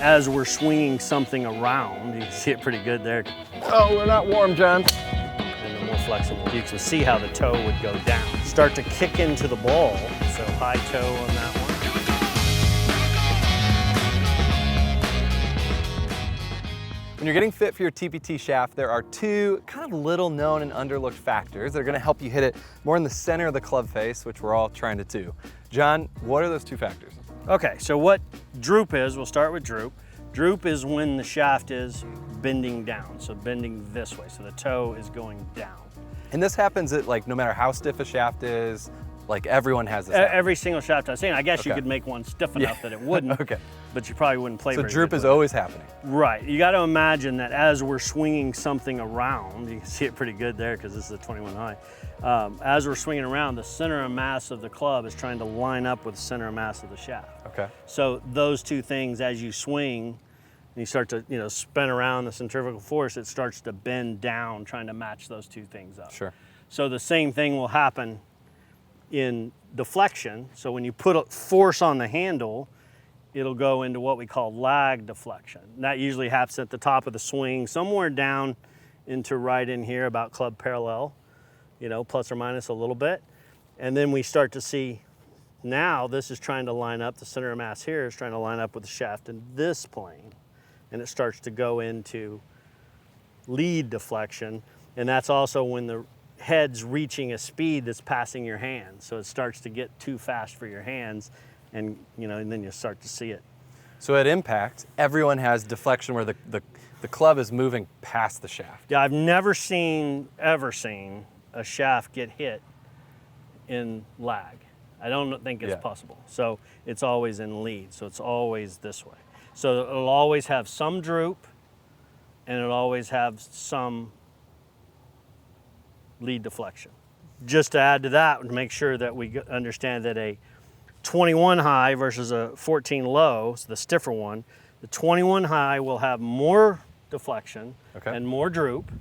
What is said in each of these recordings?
as we're swinging something around, you can see it pretty good there. Oh, we're not warm, John. And the more flexible, you can see how the toe would go down. Start to kick into the ball, so high toe on that one. When you're getting fit for your TPT shaft, there are two kind of little known and underlooked factors that are gonna help you hit it more in the center of the club face, which we're all trying to do. John, what are those two factors? Okay, so what droop is, we'll start with droop. Droop is when the shaft is bending down, so bending this way, so the toe is going down. And this happens at, like, no matter how stiff a shaft is, like, everyone has this. Every single shaft I've seen. I guess you could make one stiff enough that it wouldn't, okay, but you probably wouldn't play very good. So droop is always happening. Right. You got to imagine that as we're swinging something around, you can see it pretty good there because this is a 21 high. As we're swinging around, the center of mass of the club is trying to line up with the center of mass of the shaft. Okay. So those two things, as you swing, and you start to spin around the centrifugal force, it starts to bend down, trying to match those two things up. Sure. So the same thing will happen in deflection. So when you put a force on the handle, it'll go into what we call lag deflection. And that usually happens at the top of the swing, somewhere down into right in here about club parallel, plus or minus a little bit. And then we start to see now this is trying to line up, the center of mass here is trying to line up with the shaft in this plane. And it starts to go into lead deflection. And that's also when the head's reaching a speed that's passing your hands. So it starts to get too fast for your hands, and and then you start to see it. So at impact, everyone has deflection where the club is moving past the shaft. Yeah, I've never ever seen a shaft get hit in lag. I don't think it's possible. So it's always in lead, so it's always this way. So it'll always have some droop, and it'll always have some lead deflection. Just to add to that, to make sure that we understand that a 21 high versus a 14 low, so the stiffer one, the 21 high will have more deflection and more droop.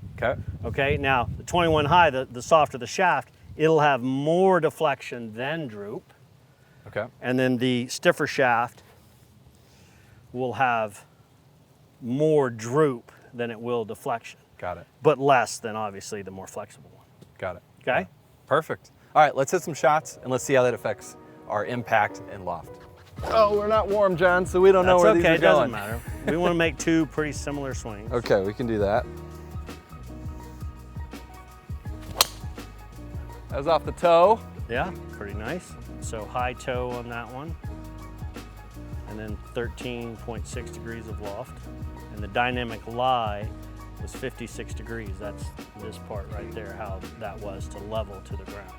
Okay, now the 21 high, the softer the shaft, it'll have more deflection than droop. Okay. And then the stiffer shaft will have more droop than it will deflection. Got it. But less than obviously the more flexible one. Got it. Okay? Yeah. Perfect. All right, let's hit some shots and let's see how that affects our impact and loft. Oh, we're not warm, John, so we don't know where these are going. That's okay, it doesn't matter. We want to make two pretty similar swings. Okay, we can do that. That was off the toe. Yeah, pretty nice. So high toe on that one. And then 13.6 degrees of loft. And the dynamic lie was 56 degrees. That's this part right there, how that was to level to the ground.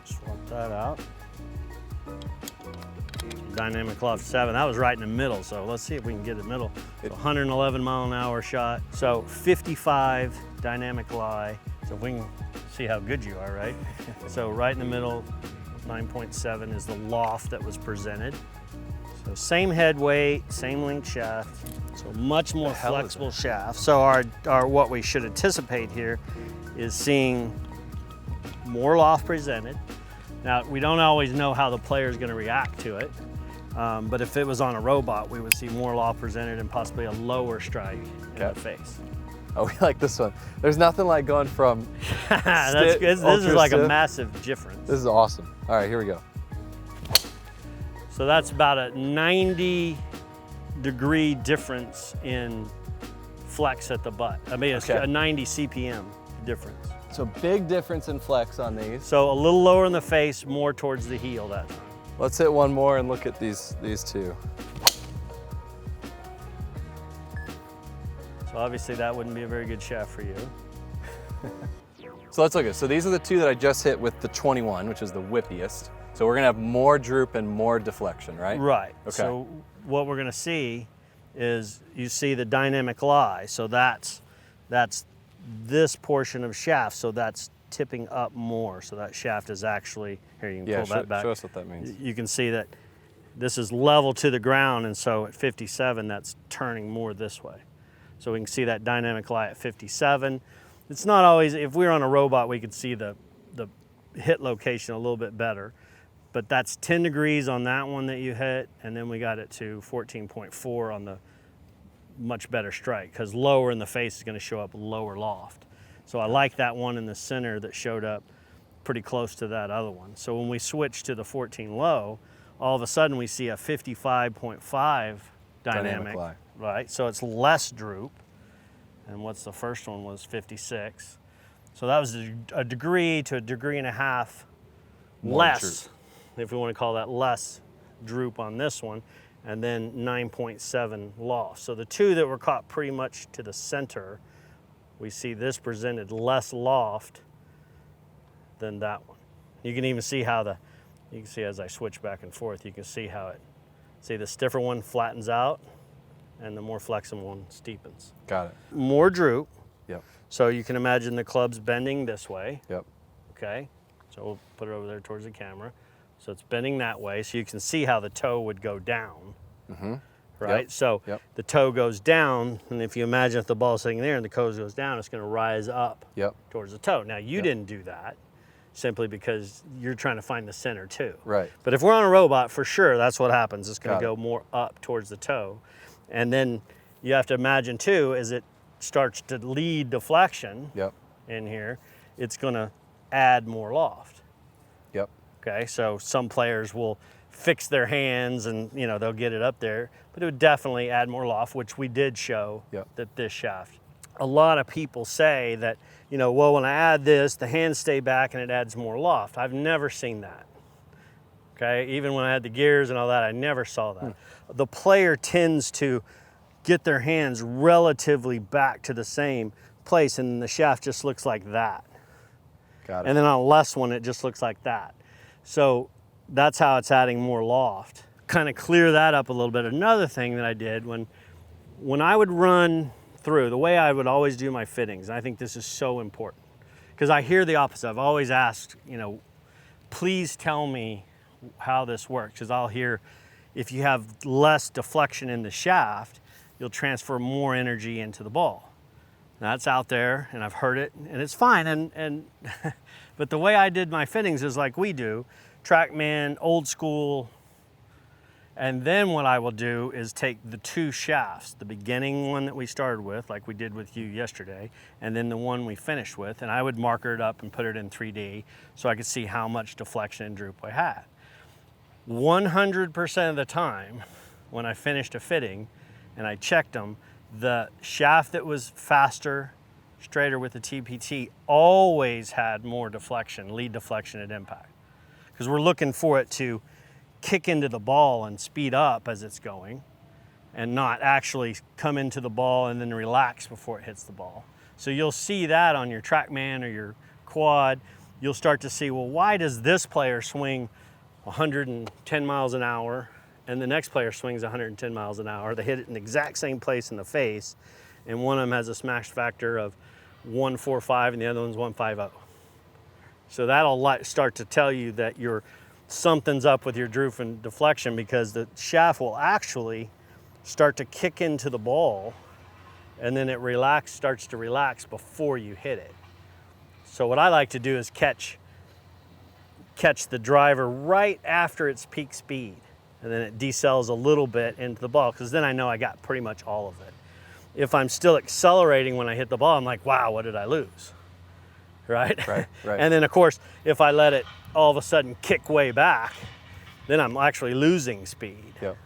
Swap that out. Dynamic loft 7, that was right in the middle, so let's see if we can get it middle. So 111 mile an hour shot. So 55 dynamic lie. So if we can see how good you are, right? So right in the middle, 9.7 is the loft that was presented. So same head weight, same length shaft, so much more flexible shaft. So our what we should anticipate here is seeing more loft presented. Now, we don't always know how the player is going to react to it, but if it was on a robot, we would see more loft presented and possibly a lower strike in the face. Oh, we like this one. There's nothing like going from That's good. This is like a massive difference. This is awesome. All right, here we go. So that's about a 90-degree difference in flex at the butt. I mean, it's a 90 CPM difference. So big difference in flex on these. So a little lower in the face, more towards the heel that time. Let's hit one more and look at these two. So obviously that wouldn't be a very good shaft for you. So let's look at it. So these are the two that I just hit with the 21, which is the whippiest. So we're gonna have more droop and more deflection, right? Right. Okay. So what we're gonna see is you see the dynamic lie. So that's this portion of shaft. So that's tipping up more. So that shaft is actually, here you can pull that back. Show us what that means. You can see that this is level to the ground, and so at 57, that's turning more this way. So we can see that dynamic lie at 57. It's not always, if we were on a robot, we could see the hit location a little bit better. but that's 10 degrees on that one that you hit, and then we got it to 14.4 on the much better strike, because lower in the face is going to show up lower loft. So I like that one in the center that showed up pretty close to that other one. So when we switch to the 14 low, all of a sudden we see a 55.5 dynamic lie. right? So it's less droop. And what's the first one was 56. So that was a degree to a degree and a half More less, droop. if we want to call that less droop on this one, and then 9.7 loft. So the two that were caught pretty much to the center, we see this presented less loft than that one. You can even see how you can see as I switch back and forth, you can see how see the stiffer one flattens out and the more flexible one steepens. Got it. More droop. Yep. So you can imagine the club's bending this way. Yep. Okay. So we'll put it over there towards the camera. So it's bending that way, so you can see how the toe would go down. Mm-hmm. Right? Yep. So Yep. the toe goes down, and if you imagine if the ball's sitting there and the toe goes down, it's going to rise up Yep. towards the toe. Now, you Yep. didn't do that simply because you're trying to find the center too. Right. But if we're on a robot, for sure, that's what happens. It's going Got to it. go more up towards the toe. And then you have to imagine too, as it starts to lead deflection Yep. in here, it's going to add more loft. Yep. Okay, so some players will fix their hands and they'll get it up there, but it would definitely add more loft, which we did show Yep. that this shaft. A lot of people say that, well, when I add this, the hands stay back and it adds more loft. I've never seen that. Okay, even when I had the gears and all that, I never saw that. The player tends to get their hands relatively back to the same place, and the shaft just looks like that. Got it. And then on a less one, it just looks like that. So that's how it's adding more loft. Kind of clear that up a little bit. Another thing that I did when I would run through, the way I would always do my fittings, and I think this is so important, because I hear the opposite. I've always asked, please tell me how this works, because I'll hear if you have less deflection in the shaft, you'll transfer more energy into the ball. That's out there, and I've heard it, and it's fine. And but the way I did my fittings is like we do, TrackMan, old school. And then what I will do is take the two shafts, the beginning one that we started with, like we did with you yesterday, and then the one we finished with, and I would marker it up and put it in 3D so I could see how much deflection and droop I had. 100% of the time, when I finished a fitting and I checked them, the shaft that was faster, straighter with the TPT always had more deflection, lead deflection at impact. Because we're looking for it to kick into the ball and speed up as it's going, and not actually come into the ball and then relax before it hits the ball. So you'll see that on your TrackMan or your quad. You'll start to see, well, why does this player swing 110 miles an hour and the next player swings 110 miles an hour? They hit it in the exact same place in the face, and one of them has a smash factor of 145 and the other one's 150. So that'll start to tell you that something's up with your droop and deflection, because the shaft will actually start to kick into the ball, and then it starts to relax before you hit it. So what I like to do is catch the driver right after its peak speed, and then it decells a little bit into the ball, because then I know I got pretty much all of it. If I'm still accelerating when I hit the ball, I'm like, wow, what did I lose? Right? Right. And then of course, if I let it all of a sudden kick way back, then I'm actually losing speed. Yep.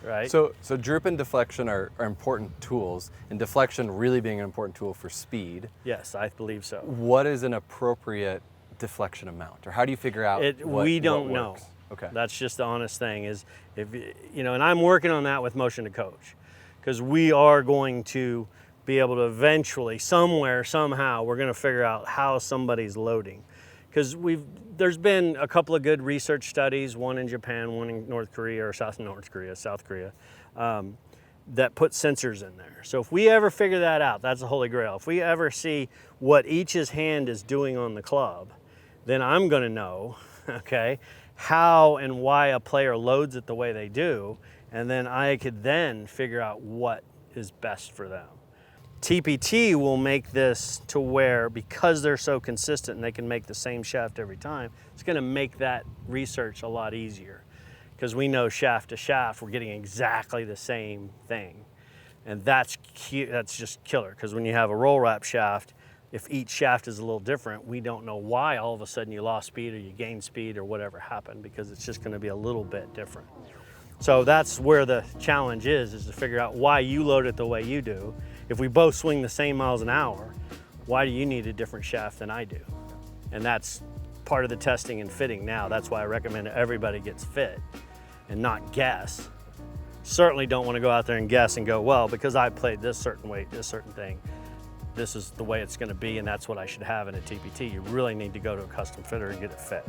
Right? So droop and deflection are important tools, and deflection really being an important tool for speed. Yes, I believe so. What is an appropriate deflection amount, or how do you figure out we don't what know. works? Okay. That's just the honest thing is, and I'm working on that with Motion to Coach, because we are going to be able to eventually, somewhere, somehow, we're going to figure out how somebody's loading. Because there's been a couple of good research studies, one in Japan, one in North Korea, or South Korea, that put sensors in there. So if we ever figure that out, that's the holy grail. If we ever see what each's hand is doing on the club, then I'm going to know, okay, how and why a player loads it the way they do, and then I could then figure out what is best for them. TPT will make this to where, because they're so consistent and they can make the same shaft every time, it's going to make that research a lot easier, because we know shaft to shaft we're getting exactly the same thing. And that's just killer, because when you have a roll wrap shaft, if each shaft is a little different, we don't know why all of a sudden you lost speed or you gained speed or whatever happened, because it's just going to be a little bit different. So that's where the challenge is to figure out why you load it the way you do. If we both swing the same miles an hour, why do you need a different shaft than I do? And that's part of the testing and fitting now. That's why I recommend everybody gets fit and not guess. Certainly don't want to go out there and guess and go, well, because I played this certain weight, this certain thing, this is the way it's going to be, and that's what I should have in a TPT. You really need to go to a custom fitter and get it fit.